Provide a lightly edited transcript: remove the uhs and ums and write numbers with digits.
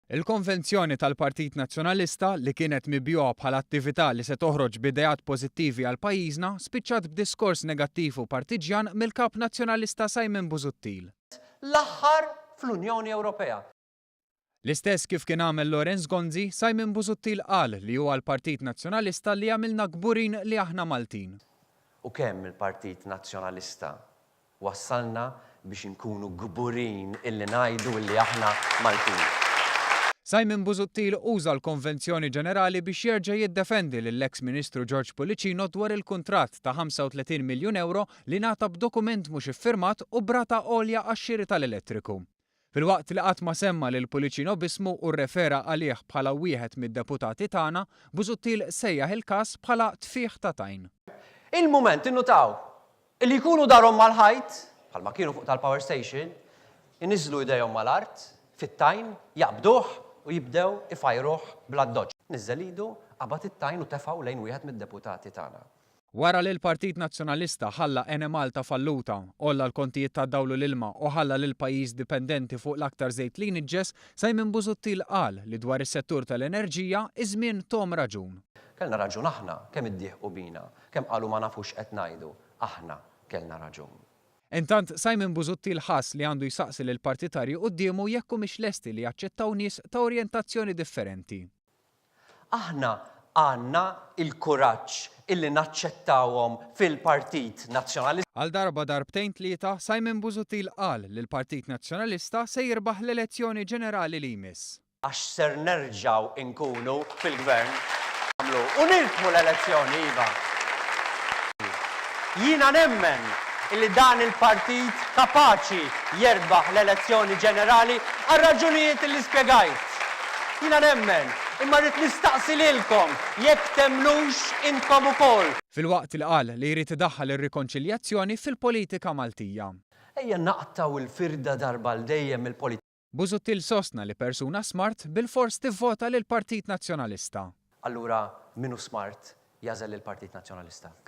Il-Konvenzjoni tal-Partit Nazzjonalista li kienet mibjuha bħala attività li se toħroġ b'idejat pożittivi għal pajjiżna spiċċat b'diskors negattiv u partiġjan mill-kap nazzjonalista Simon Busuttil. L-aħħar fl-Unjoni Ewropea. L-istess kif kien għamel Lorenz Gonzi, Simon Busuttil qal li huwa l-Partit Nazzjonalista li għamilna kburin li aħna Maltin. U kemm il-Partit Nazzjonalista wassalna biex inkunu kburin illi ngħidu illi aħna Maltin. Simon Busuttil uża l-Konvenzjoni Ġenerali biex jerġa' jiddefendi lill-eks Ministru George Policino dwar il-kuntratt ta' 35 miljun euro li ngħata b'dokument mhux iffirmat u brata għolja għax-xiri tal-elettriku. Filwaqt li qatt ma semma lil Policino bismu u rrefera għalih bħala wieħed mid-deputati tagħna, Busuttil sejjaħ il-każ bħala tfigħ ta' tajn. Il-mument innutaw illi jkunu darhom mal-ħajt, bħalma kienu fuq tal-power station, iniżlu idejhom mal-art, fit-tajn, jaqbduh u jibdew ifajruh bl-addoġġ. Niżżel idu, qabad it-tajn u tefgħu lejn wieħed mid-deputati tagħna. Wara li l-Partit Nazzjonalista ħalla Enemalta falluta, olla l-kontijiet ta' dawlu l-ilma u ħalla lil pajjiż dipendenti fuq l-aktar żejt li niġġes, Simon Busuttil qal li dwar is-settur tal-enerġija iż-żmien tom raġun. Kellna raġun aħna, kemm iddieħqu bina, kemm qalu ma nafux qed ngħidu, aħna kellna raġun. Intant Simon Busuttil ħass li għandu jsaqsi lil partitarji qudiemu jekk mhix lesti li jaċċettaw nies ta' orjentazzjoni differenti. Aħna għandna il-kuraġġ illi naċċettawhom fil-Partit Nazzjonalista. Għal darba darbtejn tlieta, Simon Busuttil qal li l-Partit Nazzjonalista se jirbaħ l-elezzjoni ġenerali li jmiss. Għax ser nerġgħu inkunu fil-gvern u nirbħu l-elezzjoni iva. Jiena nemmen illi dan il-partit kapaċi jerbaħ l-elezzjoni ġenerali għal raġunijiet illi spjegajt. Jiena nemmen, imma rrid nistaqsi lilkom jekk temnux intkom ukoll. Filwaqt li qal li jrid idaħħal ir-rikonċiljazzjoni fil-politika Maltija. Ejja naqtaw il-firda darba l dejjem il-politika. Busuttil sostna li persuna smart bil-fors tivvota lil Partit Nazzjonalista. Allura minu smart jażel il-Partit Nazzjonalista.